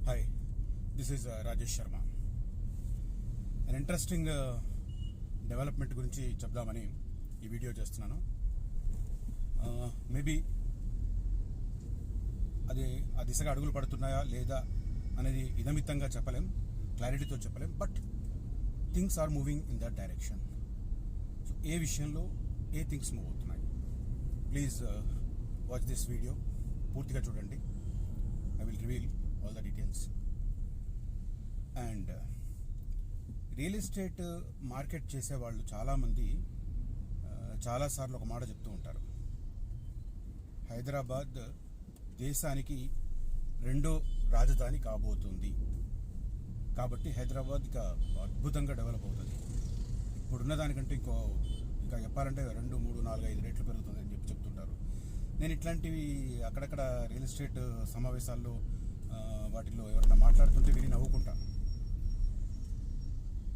Hi, this is Rajesh Sharma. An interesting development గురించి చెప్దామని ఈ వీడియో చేస్తున్నాను. మేబీ అది ఆ దిశగా అడుగులు పడుతున్నాయా లేదా అనేది ఇదమిత్తంగా చెప్పలేం, క్లారిటీతో చెప్పలేం, but things are moving in that direction. So ఏ విషయంలో ఏ థింగ్స్ మూవ్ అవుతున్నాయి, ప్లీజ్ వాచ్ దిస్ వీడియో, పూర్తిగా చూడండి. I will reveal all the details. And real estate market చేసేవాళ్ళు చాలామంది చాలాసార్లు ఒక మాట చెప్తూ ఉంటారు, హైదరాబాద్ దేశానికి రెండో రాజధాని కాబోతుంది కాబట్టి హైదరాబాద్ ఇక అద్భుతంగా డెవలప్ అవుతుంది, ఇప్పుడున్న దానికంటే ఇంకా చెప్పాలంటే 2, 3, 4, 5 రెట్లు పెరుగుతుంది అని చెప్తుంటారు. నేను ఇట్లాంటివి అక్కడక్కడ రియల్ ఎస్టేట్ సమావేశాల్లో వాటిల్లో ఎవరైనా మాట్లాడుతుంటే విని నవ్వుకుంటాను.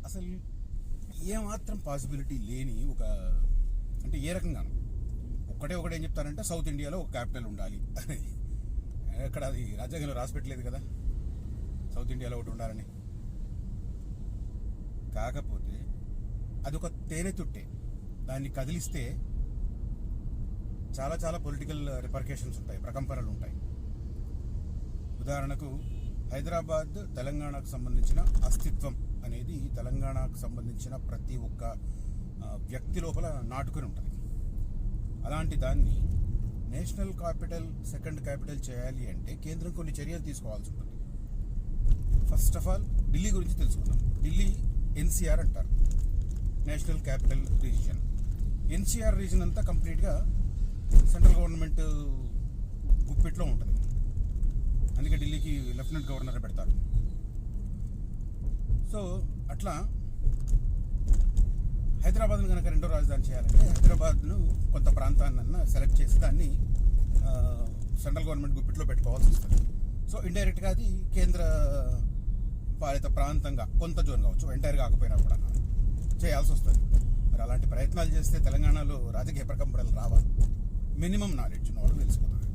అసలు ఏమాత్రం పాసిబిలిటీ లేని అంటే ఏ రకంగాను ఒకటే ఏం చెప్తారంటే సౌత్ ఇండియాలో ఒక క్యాపిటల్ ఉండాలి అని. ఎక్కడ అది రాజ్యాంగంలో రాసి పెట్టలేదు కదా సౌత్ ఇండియాలో ఒకటి ఉండాలని. కాకపోతే అదొక తేనె తుట్టే, దాన్ని కదిలిస్తే చాలా చాలా పొలిటికల్ రిపర్కేషన్స్ ఉంటాయి, ప్రకంపనలు ఉంటాయి. ఉదాహరణకు హైదరాబాద్ తెలంగాణకు సంబంధించిన అస్తిత్వం అనేది తెలంగాణకు సంబంధించిన ప్రతి ఒక్క వ్యక్తి లోపల నాటుకుని ఉంటుంది. అలాంటి దాన్ని నేషనల్ క్యాపిటల్, సెకండ్ క్యాపిటల్ చేయాలి అంటే కేంద్రం కొన్ని చర్యలు తీసుకోవాల్సి ఉంటుంది. ఫస్ట్ ఆఫ్ ఆల్ ఢిల్లీ గురించి తెలుసుకుందాం. ఢిల్లీ ఎన్సీఆర్ అంటారు, national capital region. NCR region అంతా కంప్లీట్గా సెంట్రల్ గవర్నమెంట్ గుప్పిట్లో ఉంటుంది, అందుకే ఢిల్లీకి లెఫ్టినెంట్ గవర్నర్ పెడతారు. సో అట్లా హైదరాబాద్ను కనుక రెండో రాజధాని చేయాలంటే హైదరాబాద్ను కొంత ప్రాంతాన్ని సెలెక్ట్ చేసి దాన్ని సెంట్రల్ గవర్నమెంట్ గుప్పిట్లో పెట్టుకోవాల్సి వస్తుంది. సో ఇండైరెక్ట్గా అది కేంద్ర పాలిత ప్రాంతంగా కొంత జోన్ కావచ్చు, ఎంటైర్ కాకపోయినా కూడా చేయాల్సి వస్తుంది. మరి అలాంటి ప్రయత్నాలు చేస్తే తెలంగాణలో రాజకీయ ప్రకంపనలు రావా? మినిమం నాలెడ్జ్ ఉన్న వాళ్ళు తెలిసిపోతుంది.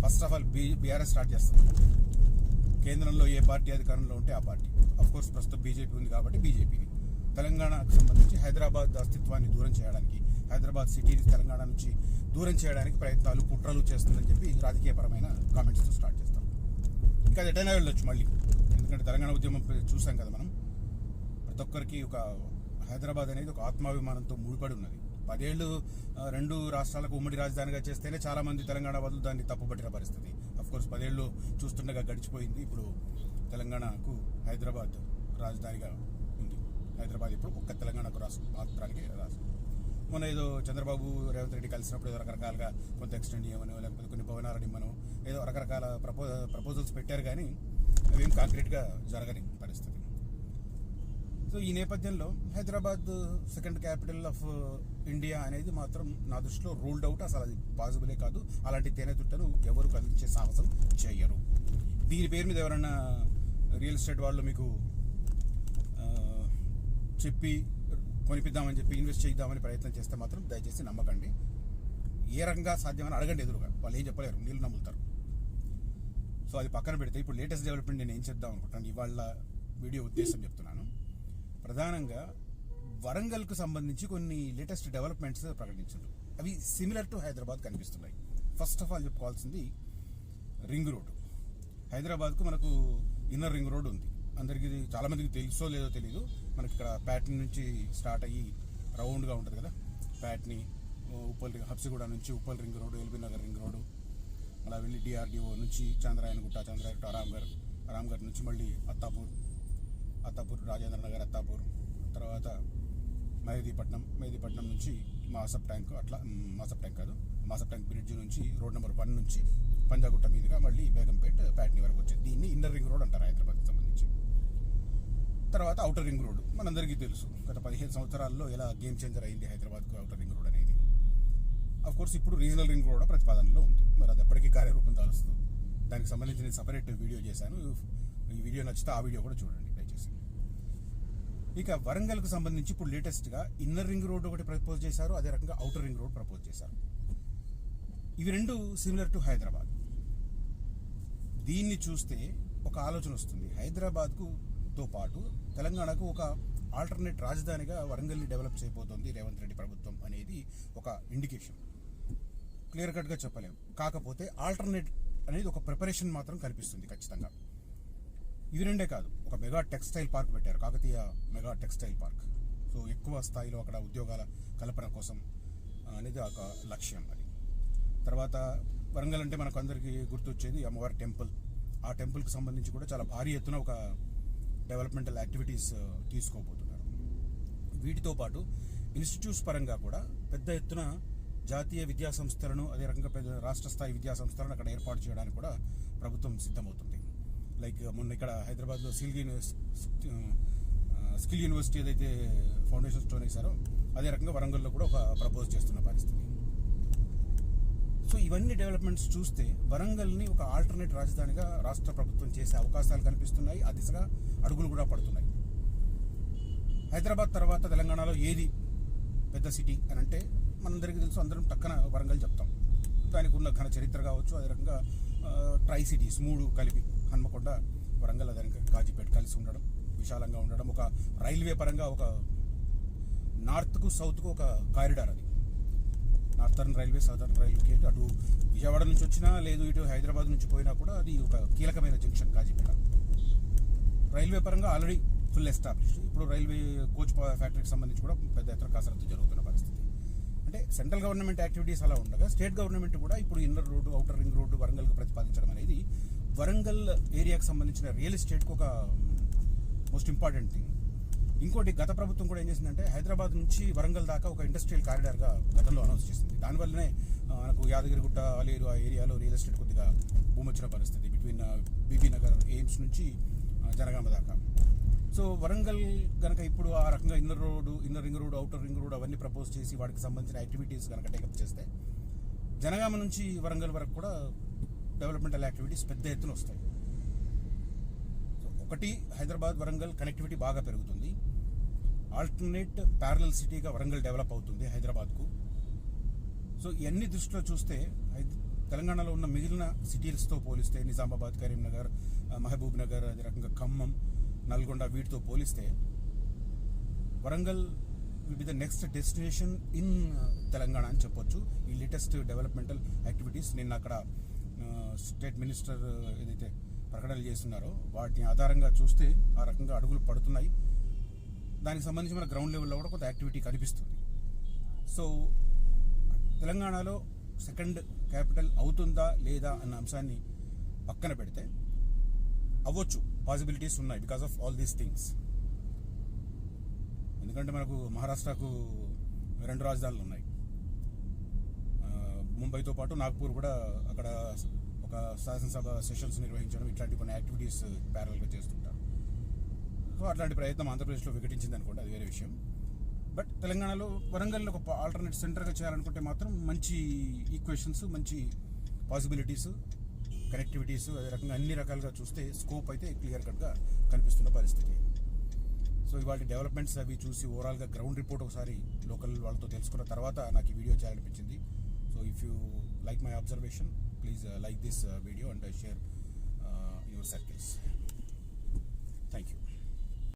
First of all BRS start చేస్తుంది. కేంద్రంలో ఏ పార్టీ అధికారంలో ఉంటే ఆ పార్టీ, అఫ్ కోర్స్ ప్రస్తుతం బీజేపీ ఉంది కాబట్టి బీజేపీని తెలంగాణకు సంబంధించి హైదరాబాద్ అస్తిత్వాన్ని దూరం చేయడానికి, హైదరాబాద్ సిటీని తెలంగాణ నుంచి దూరం చేయడానికి ప్రయత్నాలు, కుట్రలు చేస్తుందని చెప్పి రాజకీయపరమైన కామెంట్స్తో స్టార్ట్ చేస్తాం. ఇంకా అది ఎటైనా వెళ్ళొచ్చు మళ్ళీ, ఎందుకంటే తెలంగాణ ఉద్యమం చూసాం కదా మనం. ప్రతి ఒక్కరికి హైదరాబాద్ అనేది ఒక ఆత్మాభిమానంతో ముడిపడి ఉన్నది. 10 ఏళ్ళు 2 రాష్ట్రాలకు ఉమ్మడి రాజధానిగా చేస్తేనే చాలామంది తెలంగాణ బదులు దాన్ని తప్పుపట్టిన పరిస్థితి. అఫ్కోర్స్ 10 ఏళ్ళు చూస్తుండగా గడిచిపోయింది. ఇప్పుడు తెలంగాణకు హైదరాబాద్ రాజధానిగా ఉంది. హైదరాబాద్ ఇప్పుడు ఒక్క తెలంగాణకు మాత్రానికి రాష్ట్రం. మొన్న ఏదో చంద్రబాబు రేవంత్ రెడ్డి కలిసినప్పుడు ఏదో రకరకాలుగా కొంత ఎక్స్టెండ్ చేయమనో లేకపోతే కొన్ని భవనాలు ఇమ్మనో ఏదో రకరకాల ప్రపోజల్స్ పెట్టారు, కానీ అవేం కాంక్రీట్గా జరగని పరిస్థితి. సో ఈ నేపథ్యంలో Hyderabad second capital of India అనేది మాత్రం నా దృష్టిలో రూల్డ్ అవుట్. అసలు అది పాసిబులే కాదు. అలాంటి తేనెతుట్టను ఎవరు కదిలించే సాహసం చేయరు. దీని పేరు మీద ఎవరైనా రియల్ ఎస్టేట్ వాళ్ళు మీకు చెప్పి కొనిపిద్దామని చెప్పి ఇన్వెస్ట్ చేద్దామని ప్రయత్నం చేస్తే మాత్రం దయచేసి నమ్మకండి. ఏ రకంగా సాధ్యమని అడగండి ఎదురుగా, వాళ్ళు ఏం చెప్పలేరు, నీళ్ళు నమ్ముతారు. సో అది పక్కన పెడితే ఇప్పుడు లేటెస్ట్ డెవలప్మెంట్ నేను ఏం చేద్దాం అనుకుంటాను, ఇవాళ వీడియో ఉద్దేశం చెప్తున్నాను. ప్రధానంగా వరంగల్కు సంబంధించి కొన్ని లేటెస్ట్ డెవలప్మెంట్స్ ప్రకటించారు. అవి సిమిలర్ టు హైదరాబాద్ కనిపిస్తున్నాయి. ఫస్ట్ ఆఫ్ ఆల్ చెప్పుకోవాల్సింది రింగ్ రోడ్. హైదరాబాద్కు మనకు ఇన్నర్ రింగ్ రోడ్ ఉంది. అందరికీ చాలామందికి తెలుసో లేదో తెలీదు. మనకి ఇక్కడ ప్యాట్ని నుంచి స్టార్ట్ అయ్యి రౌండ్గా ఉంటుంది కదా, ప్యాట్ని హబ్సిగూడ నుంచి Uppal ring road, LB Nagar ring road, అలా వెళ్ళి డిఆర్డిఓ నుంచి చంద్రాయనగుట్ట, చంద్రాయగుట్ట, రామ్గర్ నుంచి మళ్ళీ అత్తాపూర్, రాజేంద్ర నగర్, అత్తాపూర్, తర్వాత మెహదీపట్నం నుంచి మాసప్ ట్యాంక్, అట్లా మాసప్ ట్యాంక్ బ్రిడ్జ్ నుంచి రోడ్ నెంబర్ 1 నుంచి పంజాగుట్ట మీదుగా మళ్ళీ బేగంపేట్, ప్యాట్నీ వరకు వచ్చేది. దీన్ని ఇన్నర్ రింగ్ రోడ్ అంటారు హైదరాబాద్కి సంబంధించి. తర్వాత అవుటర్ రింగ్ రోడ్ మనందరికీ తెలుసు, గత 15 సంవత్సరాల్లో ఎలా గేమ్ చేంజర్ అయింది హైదరాబాద్కు అవుటర్ రింగ్ రోడ్ అనేది. అఫ్ కోర్స్ ఇప్పుడు రీజనల్ రింగ్ రోడ్ ప్రతిపాదనలో ఉంది. మరి అది ఎప్పటికీ కార్యరూపం దాలుస్తుంది. దానికి సంబంధించి నేను సపరేట్ వీడియో చేశాను. ఈ వీడియో నచ్చితే ఆ వీడియో కూడా చూడండి దయచేసి. ఇక వరంగల్కు సంబంధించి ఇప్పుడు లేటెస్ట్గా ఇన్నర్ రింగ్ రోడ్ ఒకటి ప్రపోజ్ చేశారు, అదే రకంగా అవుటర్ రింగ్ రోడ్ ప్రపోజ్ చేశారు. ఇవి రెండు సిమిలర్ టు హైదరాబాద్. దీన్ని చూస్తే ఒక ఆలోచన వస్తుంది. హైదరాబాద్తో పాటు తెలంగాణకు ఒక ఆల్టర్నేట్ రాజధానిగా వరంగల్ని డెవలప్ చేయబోతోంది రేవంత్ రెడ్డి ప్రభుత్వం అనేది ఒక ఇండికేషన్. క్లియర్ కట్గా చెప్పలేము. కాకపోతే ఆల్టర్నేట్ అనేది ఒక ప్రిపరేషన్ మాత్రం కనిపిస్తుంది ఖచ్చితంగా. ఇవి రెండే కాదు, ఒక మెగా టెక్స్టైల్ పార్క్ పెట్టారు, Kakatiya mega textile park. So ఎక్కువ స్థాయిలో అక్కడ ఉద్యోగాల కల్పన కోసం అనేది ఒక లక్ష్యం. అది తర్వాత వరంగల్ అంటే మనకు అందరికీ గుర్తొచ్చేది అమ్మవారి టెంపుల్. ఆ టెంపుల్కి సంబంధించి కూడా చాలా భారీ ఎత్తున ఒక డెవలప్మెంటల్ యాక్టివిటీస్ తీసుకోబోతున్నారు. వీటితో పాటు ఇన్స్టిట్యూట్స్ పరంగా కూడా పెద్ద ఎత్తున జాతీయ విద్యా సంస్థలను, అదే రకంగా పెద్ద రాష్ట్ర స్థాయి విద్యా సంస్థలను అక్కడ ఏర్పాటు చేయడానికి కూడా ప్రభుత్వం సిద్ధమవుతుంది. లైక్ మొన్న ఇక్కడ హైదరాబాద్లో స్కిల్ యూనివర్సిటీ ఏదైతే ఫౌండేషన్ స్టోన్ వేశారో అదే రకంగా వరంగల్లో కూడా ఒక ప్రపోజ్ చేస్తున్న పరిస్థితి. సో ఇవన్నీ డెవలప్మెంట్స్ చూస్తే వరంగల్ని ఒక ఆల్టర్నేట్ రాజధానిగా రాష్ట్ర ప్రభుత్వం చేసే అవకాశాలు కనిపిస్తున్నాయి. ఆ దిశగా అడుగులు కూడా పడుతున్నాయి. హైదరాబాద్ తర్వాత తెలంగాణలో ఏది పెద్ద సిటీ అని అంటే మనందరికీ తెలుసు, అందరం టక్కన వరంగల్ చెప్తాం. దానికి ఉన్న ఘన చరిత్ర కావచ్చు, అదే రకంగా ట్రై సిటీస్ 3 కలిపి హన్మకొండ, వరంగల్, అదే రకంగా కాజీపేట కలిసి ఉండడం, విశాలంగా ఉండడం, ఒక రైల్వే పరంగా ఒక నార్త్కు సౌత్కు ఒక కారిడార్. అది నార్థర్న్ రైల్వే, సదర్న్ రైల్వేకి అటు విజయవాడ నుంచి వచ్చినా లేదు ఇటు హైదరాబాద్ నుంచి పోయినా కూడా అది ఒక కీలకమైన జంక్షన్ కాజీపేట. రైల్వే పరంగా ఆల్రెడీ ఫుల్ ఎస్టాబ్లిష్డ్. ఇప్పుడు రైల్వే కోచ్ ఫ్యాక్టరీకి సంబంధించి కూడా పెద్ద ఎత్తున కసరత్తు జరుగుతున్న పరిస్థితి. అంటే సెంట్రల్ గవర్నమెంట్ యాక్టివిటీస్ అలా ఉండగా స్టేట్ గవర్నమెంట్ కూడా ఇప్పుడు inner road, outer ring road వరంగల్కి ప్రతిపాదించడం అనేది వరంగల్ ఏరియాకి సంబంధించిన రియల్ ఎస్టేట్కి ఒక మోస్ట్ ఇంపార్టెంట్ థింగ్. ఇంకోటి, గత ప్రభుత్వం కూడా ఏం చేసిందంటే హైదరాబాద్ నుంచి వరంగల్ దాకా ఒక ఇండస్ట్రియల్ కారిడార్గా గతంలో అనౌన్స్ చేసింది. దానివల్లనే మనకు యాదగిరిగుట్ట, ఆలేరు ఆ ఏరియాలో రియల్ ఎస్టేట్ కొద్దిగా భూమి వచ్చిన పరిస్థితి, బిట్వీన్ బీబీ నగర్, ఎయిమ్స్ నుంచి జనగామ దాకా. సో వరంగల్ కనుక ఇప్పుడు ఆ రకంగా inner ring road, outer ring road అవన్నీ ప్రపోజ్ చేసి వాటికి సంబంధించిన యాక్టివిటీస్ కనుక టేకప్ చేస్తే జనగామ నుంచి వరంగల్ వరకు కూడా డెవలప్మెంటల్ యాక్టివిటీస్ పెద్ద ఎత్తున వస్తాయి. సో ఒకటి, హైదరాబాద్ వరంగల్ కనెక్టివిటీ బాగా పెరుగుతుంది. ఆల్టర్నేట్ ప్యారలల్ సిటీగా వరంగల్ డెవలప్ అవుతుంది హైదరాబాద్కు. సో ఇవన్నీ దృష్టిలో చూస్తే తెలంగాణలో ఉన్న మిగిలిన సిటీస్తో పోలిస్తే నిజామాబాద్, కరీంనగర్, మహబూబ్ నగర్, అదే రకంగా ఖమ్మం, నల్గొండ వీటితో పోలిస్తే Warangal will be the next destination in Telangana అని చెప్పొచ్చు. ఈ లేటెస్ట్ డెవలప్మెంటల్ యాక్టివిటీస్ నిన్న అక్కడ స్టేట్ మినిస్టర్ ఏదైతే ప్రకటనలు చేస్తున్నారో వాటిని ఆధారంగా చూస్తే ఆ రకంగా అడుగులు పడుతున్నాయి. దానికి సంబంధించి మన గ్రౌండ్ లెవెల్లో కూడా కొంత యాక్టివిటీ కనిపిస్తుంది. సో తెలంగాణలో సెకండ్ క్యాపిటల్ అవుతుందా లేదా అన్న అంశాన్ని పక్కన పెడితే అవ్వచ్చు, పాసిబిలిటీస్ ఉన్నాయి because of all these things. ఎందుకంటే మనకు మహారాష్ట్రకు 2 రాజధానులు ఉన్నాయి. ముంబైతో పాటు నాగ్పూర్ కూడా అక్కడ ఒక శాసనసభ సెషన్స్ నిర్వహించడం, ఇట్లాంటి కొన్ని యాక్టివిటీస్ ప్యారల్గా చేస్తుంటారు. సో అట్లాంటి ప్రయత్నం ఆంధ్రప్రదేశ్లో వికటించింది అనుకోండి, అది వేరే విషయం. బట్ తెలంగాణలో వరంగల్ని ఒక ఆల్టర్నేట్ సెంటర్గా చేయాలనుకుంటే మాత్రం మంచి ఈక్వేషన్స్, మంచి పాసిబిలిటీస్, కనెక్టివిటీస్, అదే రకంగా అన్ని రకాలుగా చూస్తే స్కోప్ అయితే క్లియర్ కట్గా కనిపిస్తున్న పరిస్థితి. సో ఇవాళ డెవలప్మెంట్స్ అవి చూసి ఓవరాల్గా గ్రౌండ్ రిపోర్ట్ ఒకసారి లోకల్ వాళ్ళతో తెలుసుకున్న తర్వాత నాకు ఈ వీడియో చేయాలనిపించింది. So if you like my observation, please like this video and share your circles. Thank you.